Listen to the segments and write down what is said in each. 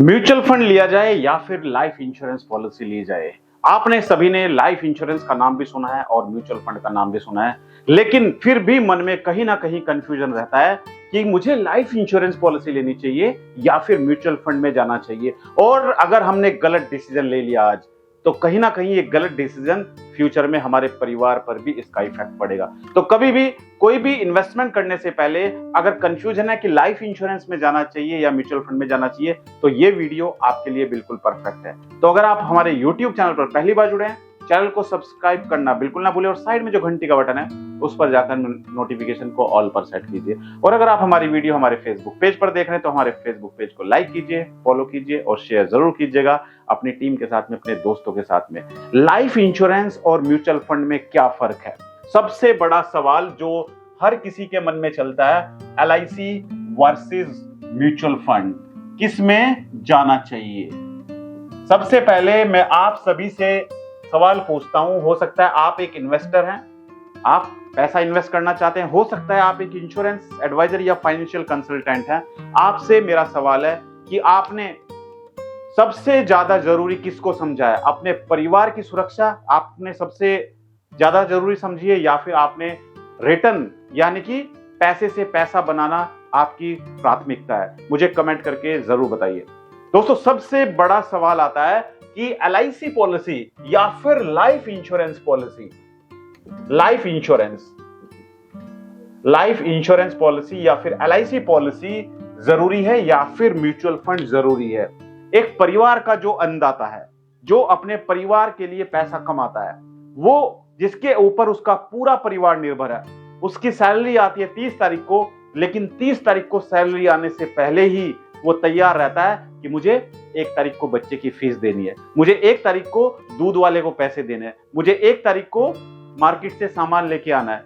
Mutual fund लिया जाए या फिर लाइफ इंश्योरेंस पॉलिसी ली जाए। आपने सभी ने लाइफ इंश्योरेंस का नाम भी सुना है और म्यूचुअल फंड का नाम भी सुना है, लेकिन फिर भी मन में कहीं ना कहीं कंफ्यूजन रहता है कि मुझे लाइफ इंश्योरेंस पॉलिसी लेनी चाहिए या फिर म्यूचुअल फंड में जाना चाहिए। और अगर हमने गलत डिसीजन ले लिया आज, तो कहीं ना कहीं ये गलत डिसीजन फ्यूचर में हमारे परिवार पर भी इसका इफेक्ट पड़ेगा। तो कभी भी कोई भी इन्वेस्टमेंट करने से पहले अगर कंफ्यूजन है कि लाइफ इंश्योरेंस में जाना चाहिए या म्यूचुअल फंड में जाना चाहिए, तो ये वीडियो आपके लिए बिल्कुल परफेक्ट है। तो अगर आप हमारे यूट्यूब चैनल पर पहली बार जुड़े हैं, चैनल को सब्सक्राइब करना बिल्कुल ना भूलें और साइड में जो घंटी का बटन है उस पर जाकर नोटिफिकेशन को ऑल पर सेट कीजिए। और अगर आप हमारी वीडियो हमारे फेसबुक पेज पर देख रहे हैं तो हमारे फेसबुक पेज को लाइक कीजिए, फॉलो कीजिए और शेयर जरूर कीजिएगा अपनी टीम के साथ में, अपने दोस्तों के साथ में। लाइफ इंश्योरेंस और म्यूचुअल फंड में क्या फर्क है? सबसे बड़ा सवाल जो हर किसी के मन में चलता है, LIC वर्सेस म्यूचुअल फंड, किस में जाना चाहिए? सबसे पहले मैं आप सभी से सवाल पूछता हूं। हो सकता है आप एक इन्वेस्टर हैं, आप पैसा इन्वेस्ट करना चाहते हैं, हो सकता है आप एक इंश्योरेंस एडवाइजर या फाइनेंशियल कंसल्टेंट हैं। आपसे मेरा सवाल है कि आपने सबसे ज्यादा जरूरी किसको समझा है? अपने परिवार की सुरक्षा आपने सबसे ज्यादा जरूरी समझी है या फिर आपने रिटर्न यानी कि पैसे से पैसा बनाना आपकी प्राथमिकता है? मुझे कमेंट करके जरूर बताइए। दोस्तों, सबसे बड़ा सवाल आता है कि LIC पॉलिसी या फिर life insurance policy. Life insurance policy या फिर LIC पॉलिसी जरूरी है या फिर म्यूचुअल फंड जरूरी है? एक परिवार का जो अन्नदाता है, जो अपने परिवार के लिए पैसा कमाता है, वो जिसके ऊपर उसका पूरा परिवार निर्भर है, उसकी सैलरी आती है 30 तारीख को, लेकिन 30 तारीख को सैलरी आने से पहले ही वो तैयार रहता है कि मुझे 1 तारीख को बच्चे की फीस देनी है, मुझे 1 तारीख को दूध वाले को पैसे देने हैं, मुझे 1 तारीख को मार्केट से सामान लेके आना है।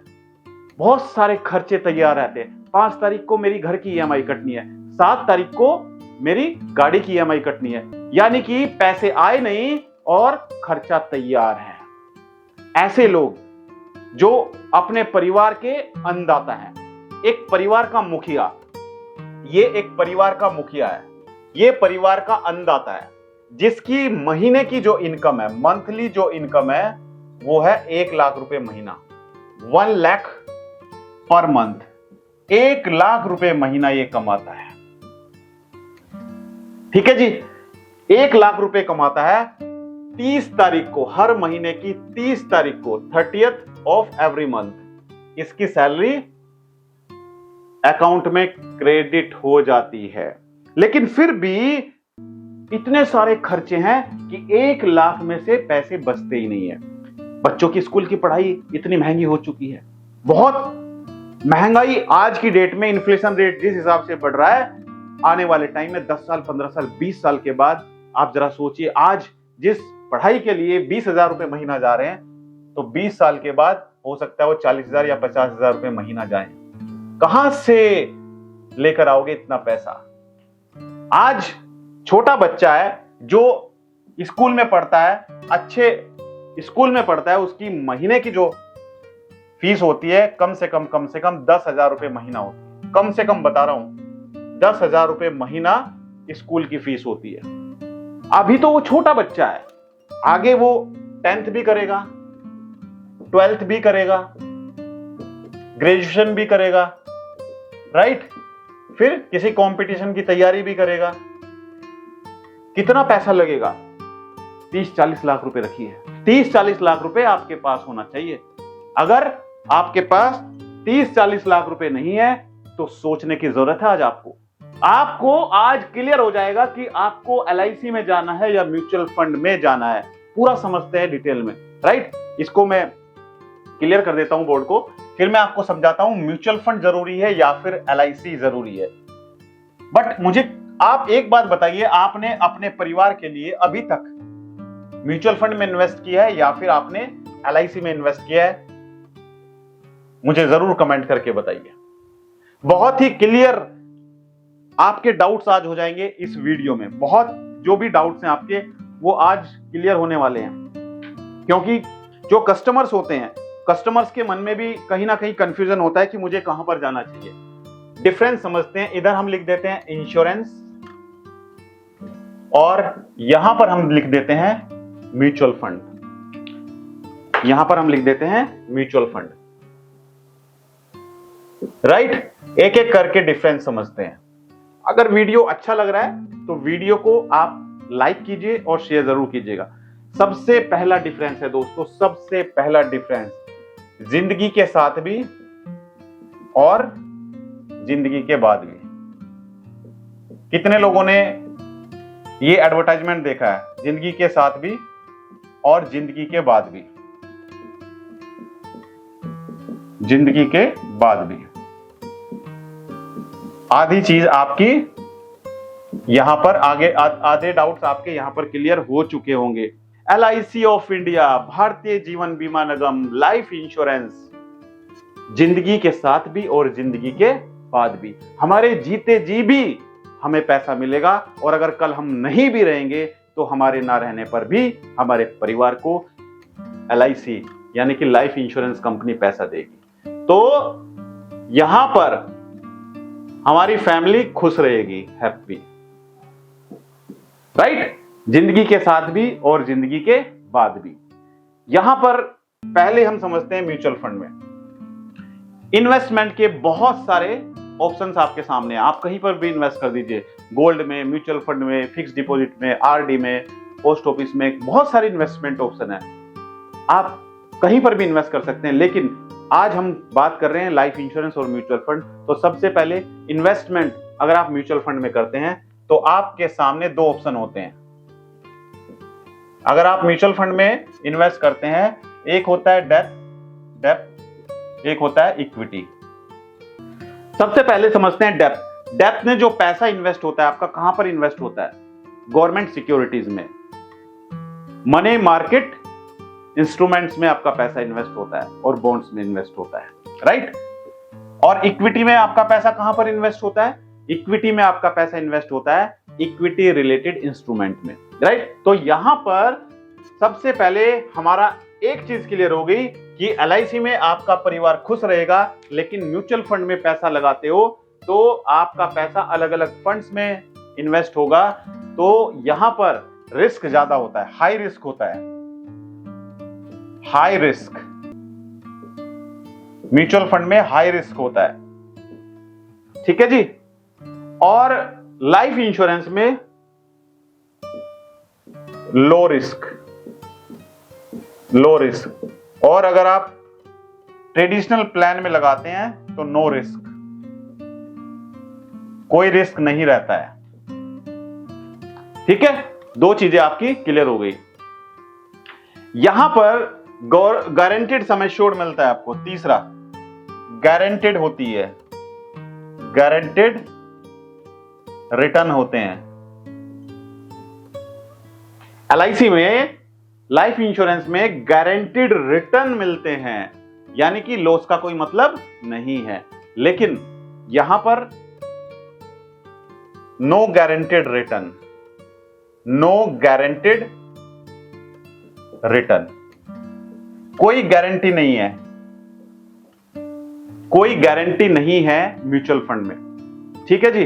बहुत सारे खर्चे तैयार रहते हैं। 5 तारीख को मेरी घर की EMI कटनी है, 7 तारीख को मेरी गाड़ी की EMI कटनी है, यानी कि पैसे आए नहीं और खर्चा तैयार है। ऐसे लोग जो अपने परिवार के अन्नदाता हैं, एक परिवार का मुखिया, ये एक परिवार का मुखिया है, ये परिवार का अन्नदाता है, जिसकी महीने की जो इनकम है, मंथली जो इनकम है, वो है 1 लाख रुपए महीना, 1 लाख पर मंथ, 1 लाख रुपए महीना ये कमाता है। ठीक है जी, 1 लाख रुपए कमाता है। 30 तारीख को, हर महीने की 30 तारीख को, 30th ऑफ एवरी मंथ इसकी सैलरी अकाउंट में क्रेडिट हो जाती है। लेकिन फिर भी इतने सारे खर्चे हैं कि 1 लाख में से पैसे बचते ही नहीं है। बच्चों की स्कूल की पढ़ाई इतनी महंगी हो चुकी है, बहुत महंगाई आज की डेट में, इन्फ्लेशन रेट जिस हिसाब से बढ़ रहा है, आने वाले टाइम में 10 साल, 15 साल, 20 साल के बाद आप जरा सोचिए, आज जिस पढ़ाई के लिए 20,000 रुपए महीना जा रहे हैं, तो 20 साल के बाद हो सकता है वो 40,000 या 50,000 रुपए महीना जाए। कहां से लेकर आओगे इतना पैसा? आज छोटा बच्चा है जो स्कूल में पढ़ता है, अच्छे स्कूल में पढ़ता है, उसकी महीने की जो फीस होती है कम से कम 10,000 रुपए महीना होती है। कम से कम बता रहा हूं, 10,000 रुपए महीना स्कूल की फीस होती है। अभी तो वो छोटा बच्चा है, आगे वो 10th भी करेगा, 12th भी करेगा, ग्रेजुएशन भी करेगा, राइट? फिर किसी कंपटीशन की तैयारी भी करेगा। कितना पैसा लगेगा? 30-40 लाख रुपए रखिए। 30-40 लाख रुपए आपके पास होना चाहिए। अगर आपके पास 30-40 लाख रुपए नहीं है तो सोचने की जरूरत है। आपको आज क्लियर हो जाएगा कि आपको LIC में जाना है या म्यूचुअल फंड में जाना है। पूरा समझते हैं डिटेल में, राइट? इसको मैं क्लियर कर देता हूं बोर्ड को, फिर मैं आपको समझाता हूं म्यूचुअल फंड जरूरी है या फिर LIC जरूरी है। बट मुझे आप एक बात बताइए, आपने अपने परिवार के लिए अभी तक म्यूचुअल फंड में इन्वेस्ट किया है या फिर आपने LIC में इन्वेस्ट किया है? मुझे जरूर कमेंट करके बताइए। बहुत ही क्लियर आपके डाउट्स आज हो जाएंगे इस वीडियो में। बहुत जो भी डाउट्स हैं आपके, वो आज क्लियर होने वाले हैं, क्योंकि जो कस्टमर्स होते हैं, कस्टमर्स के मन में भी कहीं ना कहीं कंफ्यूजन होता है कि मुझे कहां पर जाना चाहिए। डिफरेंस समझते हैं। इधर हम लिख देते हैं इंश्योरेंस और यहां पर हम लिख देते हैं म्यूचुअल फंड, यहां पर हम लिख देते हैं म्यूचुअल फंड। राइट, एक एक करके डिफरेंस समझते हैं। अगर वीडियो अच्छा लग रहा है तो वीडियो को आप लाइक कीजिए और शेयर जरूर कीजिएगा। सबसे पहला डिफरेंस है दोस्तों, सबसे पहला डिफरेंस जिंदगी के साथ भी और जिंदगी के बाद भी। कितने लोगों ने ये एडवर्टाइजमेंट देखा है, जिंदगी के साथ भी और जिंदगी के बाद भी, जिंदगी के बाद भी। आधी चीज आपकी यहां पर आगे आधे डाउट्स आपके यहां पर क्लियर हो चुके होंगे। LIC of India, Bharatiya Jeevan बीमा निगम, लाइफ इंश्योरेंस, जिंदगी के साथ भी और जिंदगी के बाद भी। हमारे जीते जी भी हमें पैसा मिलेगा और अगर कल हम नहीं भी रहेंगे तो हमारे ना रहने पर भी हमारे परिवार को LIC यानी कि लाइफ इंश्योरेंस कंपनी पैसा देगी। तो यहां पर हमारी फैमिली खुश रहेगी, हैप्पी। राइट, जिंदगी के साथ भी और जिंदगी के बाद भी। यहां पर पहले हम समझते हैं म्यूचुअल फंड में इन्वेस्टमेंट के बहुत सारे ऑप्शंस आपके सामने हैं। आप कहीं पर भी इन्वेस्ट कर दीजिए, गोल्ड में, म्यूचुअल फंड में, फिक्स डिपॉजिट में, RD में, पोस्ट ऑफिस में, बहुत सारे इन्वेस्टमेंट ऑप्शन है। आप कहीं पर भी इन्वेस्ट कर सकते हैं, लेकिन आज हम बात कर रहे हैं लाइफ इंश्योरेंस और म्यूचुअल फंड। तो सबसे पहले इन्वेस्टमेंट अगर आप म्यूचुअल फंड में करते हैं तो आपके सामने दो ऑप्शन होते हैं। अगर आप म्यूचुअल फंड में इन्वेस्ट करते हैं, एक होता है डेप्थ, एक होता है इक्विटी। सबसे पहले समझते हैं डेप्थ। डेप्थ में जो पैसा इन्वेस्ट होता है आपका कहां पर इन्वेस्ट होता है? गवर्नमेंट सिक्योरिटीज में, मनी मार्केट इंस्ट्रूमेंट्स में आपका पैसा इन्वेस्ट होता है और बॉन्ड्स में इन्वेस्ट होता है। राइट, और इक्विटी में आपका पैसा कहां पर इन्वेस्ट होता है? इक्विटी में आपका पैसा इन्वेस्ट होता है इक्विटी रिलेटेड इंस्ट्रूमेंट में। राइट, तो यहां पर सबसे पहले हमारा एक चीज क्लियर हो गई कि LIC में आपका परिवार खुश रहेगा, लेकिन म्यूचुअल फंड में पैसा लगाते हो तो आपका पैसा अलग अलग फंड्स में इन्वेस्ट होगा। तो यहां पर रिस्क ज्यादा होता है, हाई रिस्क होता है, हाई रिस्क। म्यूचुअल फंड में हाई रिस्क होता है, ठीक है जी। और लाइफ इंश्योरेंस में लो रिस्क, लो रिस्क। और अगर आप ट्रेडिशनल प्लान में लगाते हैं तो नो रिस्क, कोई रिस्क नहीं रहता है। ठीक है, दो चीजें आपकी क्लियर हो गई। यहां पर गारंटेड सम एश्योर्ड मिलता है आपको। तीसरा, गारंटेड होती है, गारंटेड रिटर्न होते हैं। LIC में, लाइफ इंश्योरेंस में गारंटेड रिटर्न मिलते हैं, यानी कि लॉस का कोई मतलब नहीं है। लेकिन यहां पर no guaranteed return, no guaranteed return, कोई गारंटी नहीं है, कोई गारंटी नहीं है म्यूचुअल फंड में। ठीक है जी।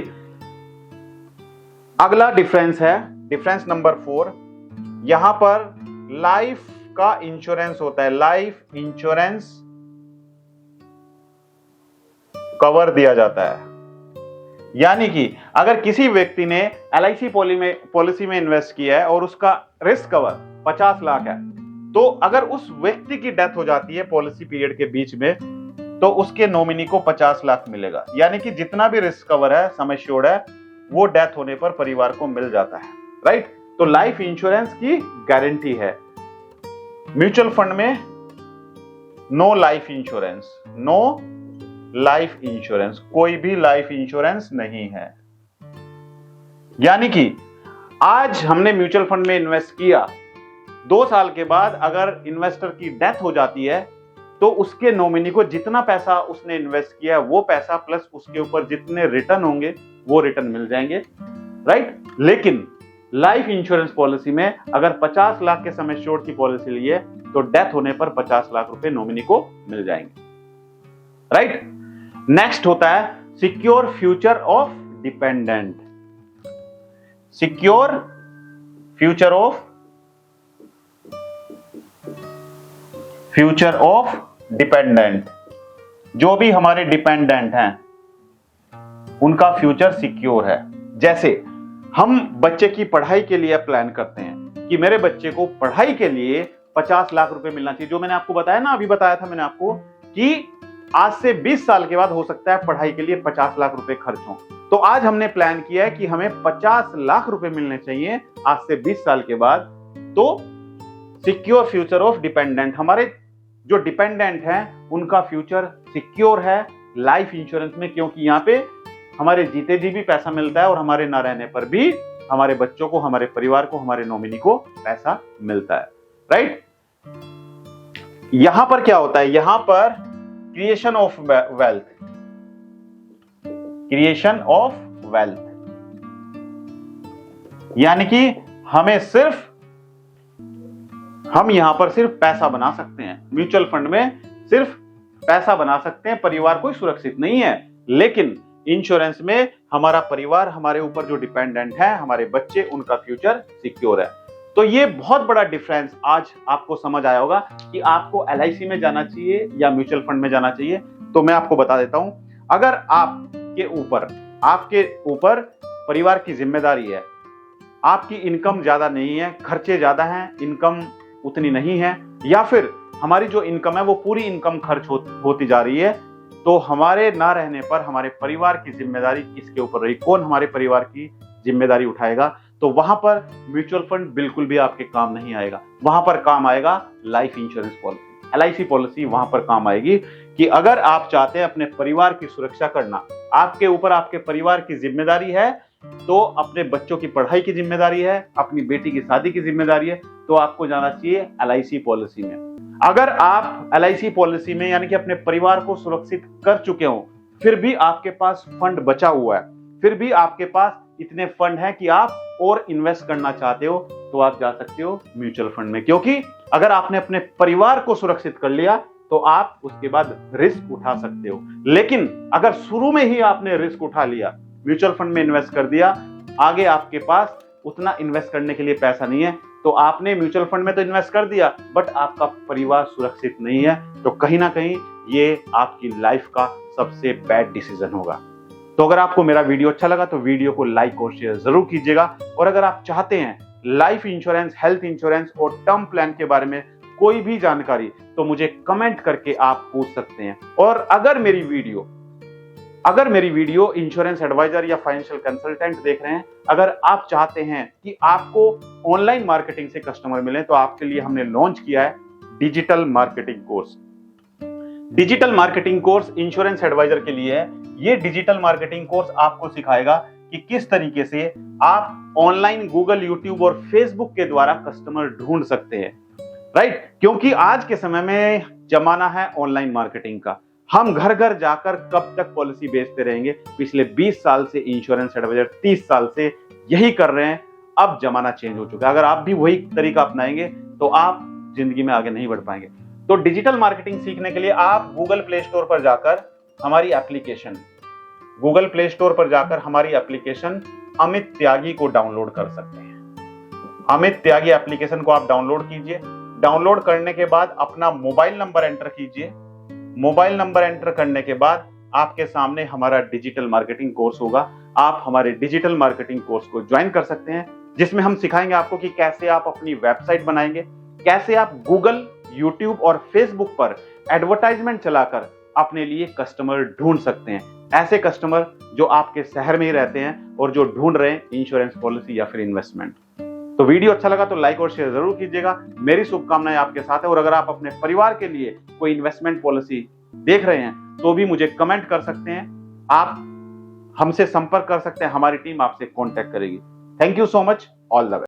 अगला डिफरेंस है, डिफरेंस नंबर 4। यहां पर लाइफ का इंश्योरेंस होता है, लाइफ इंश्योरेंस कवर दिया जाता है। यानी कि अगर किसी व्यक्ति ने LIC पॉलिसी में इन्वेस्ट किया है और उसका रिस्क कवर 50 लाख है, तो अगर उस व्यक्ति की डेथ हो जाती है पॉलिसी पीरियड के बीच में, तो उसके नॉमिनी को 50 लाख मिलेगा। यानी कि जितना भी रिस्क कवर है, सम एश्योर्ड है, वो डेथ होने पर परिवार को मिल जाता है। राइट, तो लाइफ इंश्योरेंस की गारंटी है। म्यूचुअल फंड में no life insurance, no life insurance, कोई भी लाइफ इंश्योरेंस नहीं है। यानी कि आज हमने म्यूचुअल फंड में इन्वेस्ट किया, 2 साल के बाद अगर इन्वेस्टर की डेथ हो जाती है तो उसके नॉमिनी को जितना पैसा उसने इन्वेस्ट किया वो पैसा प्लस उसके ऊपर जितने रिटर्न होंगे वो रिटर्न मिल जाएंगे। राइट, लेकिन लाइफ इंश्योरेंस पॉलिसी में अगर 50 लाख के सम एश्योर्ड की पॉलिसी ली है तो डेथ होने पर 50 लाख रुपए नॉमिनी को मिल जाएंगे। राइट, नेक्स्ट होता है secure future of dependent. Secure future of dependent, जो भी हमारे डिपेंडेंट हैं उनका फ्यूचर सिक्योर है। जैसे हम बच्चे की पढ़ाई के लिए प्लान करते हैं कि मेरे बच्चे को पढ़ाई के लिए 50 लाख रुपए मिलना चाहिए, जो मैंने आपको बताया ना, अभी बताया था मैंने आपको कि आज से 20 साल के बाद हो सकता है पढ़ाई के लिए 50 लाख रुपए खर्च हो। तो आज हमने प्लान किया है कि हमें 50 लाख रुपए मिलने चाहिए आज से 20 साल के बाद। तो सिक्योर फ्यूचर ऑफ डिपेंडेंट, हमारे जो डिपेंडेंट हैं उनका फ्यूचर सिक्योर है लाइफ इंश्योरेंस में, क्योंकि यहाँ पे हमारे जीते जी भी पैसा मिलता है और हमारे ना रहने पर भी हमारे बच्चों को, हमारे परिवार को, हमारे नॉमिनी को पैसा मिलता है। राइट, यहां पर क्या होता है, यहां पर creation of wealth, creation of wealth, यानी कि हम यहां पर सिर्फ पैसा बना सकते हैं। म्यूचुअल फंड में सिर्फ पैसा बना सकते हैं, परिवार कोई सुरक्षित नहीं है। लेकिन इंश्योरेंस में हमारा परिवार, हमारे ऊपर जो डिपेंडेंट है, हमारे बच्चे, उनका फ्यूचर सिक्योर है। तो ये बहुत बड़ा डिफरेंस आज आपको समझ आया होगा कि आपको LIC में जाना चाहिए या म्यूचुअल फंड में जाना चाहिए। तो मैं आपको बता देता हूं, अगर आपके ऊपर परिवार की जिम्मेदारी है, आपकी इनकम ज्यादा नहीं है, खर्चे ज्यादा हैं, इनकम उतनी नहीं है, या फिर हमारी जो इनकम है वो पूरी इनकम खर्च होती जा रही है, तो हमारे ना रहने पर हमारे परिवार की जिम्मेदारी किसके ऊपर रही, कौन हमारे परिवार की जिम्मेदारी उठाएगा? तो वहां पर म्यूचुअल फंड बिल्कुल भी आपके काम नहीं आएगा। वहां पर काम आएगा life insurance policy, LIC policy वहां पर काम आएगी कि अगर आप चाहते हैं अपने परिवार की सुरक्षा करना, आपके ऊपर आपके परिवार की जिम्मेदारी है, तो अपने बच्चों की पढ़ाई की जिम्मेदारी है, अपनी बेटी की शादी की जिम्मेदारी है, तो आपको जाना चाहिए LIC पॉलिसी में। अगर आप LIC पॉलिसी में यानी कि अपने परिवार को सुरक्षित कर चुके हो, फिर भी आपके पास फंड बचा हुआ है, फिर भी आपके पास इतने फंड हैं कि आप और इन्वेस्ट करना चाहते हो, तो आप जा सकते हो म्यूचुअल फंड में। क्योंकि अगर आपने अपने परिवार को सुरक्षित कर लिया तो आप उसके बाद रिस्क उठा सकते हो। लेकिन अगर शुरू में ही आपने रिस्क उठा लिया, म्यूचुअल फंड में इन्वेस्ट कर दिया, आगे आपके पास उतना इन्वेस्ट करने के लिए पैसा नहीं है, तो आपने म्यूचुअल फंड में तो इन्वेस्ट कर दिया बट आपका परिवार सुरक्षित नहीं है, तो कहीं ना कहीं ये आपकी लाइफ का सबसे बैड डिसीजन होगा। तो अगर आपको मेरा वीडियो अच्छा लगा तो वीडियो को लाइक और शेयर जरूर कीजिएगा। और अगर आप चाहते हैं लाइफ इंश्योरेंस, हेल्थ इंश्योरेंस और टर्म प्लान के बारे में कोई भी जानकारी, तो मुझे कमेंट करके आप पूछ सकते हैं। और अगर मेरी वीडियो इंश्योरेंस एडवाइजर या फाइनेंशियल कंसल्टेंट देख रहे हैं, अगर आप चाहते हैं कि आपको ऑनलाइन मार्केटिंग से कस्टमर मिले, तो आपके लिए हमने लॉन्च किया है digital marketing course. Digital marketing course insurance adviser के लिए है। ये डिजिटल मार्केटिंग कोर्स आपको सिखाएगा कि किस तरीके से आप ऑनलाइन गूगल, यूट्यूब और फेसबुक के द्वारा कस्टमर ढूंढ सकते हैं। राइट, क्योंकि आज के समय में जमाना है ऑनलाइन मार्केटिंग का। हम घर घर जाकर कब तक पॉलिसी बेचते रहेंगे? पिछले 20 साल से इंश्योरेंस एडवाइजर 30 साल से यही कर रहे हैं। अब जमाना चेंज हो चुका है। अगर आप भी वही तरीका अपनाएंगे तो आप जिंदगी में आगे नहीं बढ़ पाएंगे। तो डिजिटल मार्केटिंग सीखने के लिए आप गूगल प्ले स्टोर पर जाकर हमारी एप्लीकेशन अमित त्यागी को डाउनलोड कर सकते हैं। अमित त्यागी एप्लीकेशन को आप डाउनलोड कीजिए। डाउनलोड करने के बाद अपना मोबाइल नंबर एंटर कीजिए। मोबाइल नंबर एंटर करने के बाद आपके सामने हमारा डिजिटल मार्केटिंग कोर्स होगा। आप हमारे डिजिटल मार्केटिंग कोर्स को ज्वाइन कर सकते हैं, जिसमें हम सिखाएंगे आपको कि कैसे आप अपनी वेबसाइट बनाएंगे, कैसे आप गूगल, यूट्यूब और फेसबुक पर एडवर्टाइजमेंट चलाकर अपने लिए कस्टमर ढूंढ सकते हैं। ऐसे कस्टमर जो आपके शहर में ही रहते हैं और जो ढूंढ रहे हैं इंश्योरेंस पॉलिसी या फिर इन्वेस्टमेंट। तो वीडियो अच्छा लगा तो लाइक और शेयर जरूर कीजिएगा। मेरी शुभकामनाएं आपके साथ है। और अगर आप अपने परिवार के लिए कोई इन्वेस्टमेंट पॉलिसी देख रहे हैं तो भी मुझे कमेंट कर सकते हैं। आप हमसे संपर्क कर सकते हैं, हमारी टीम आपसे कांटेक्ट करेगी। Thank you so much, all the best.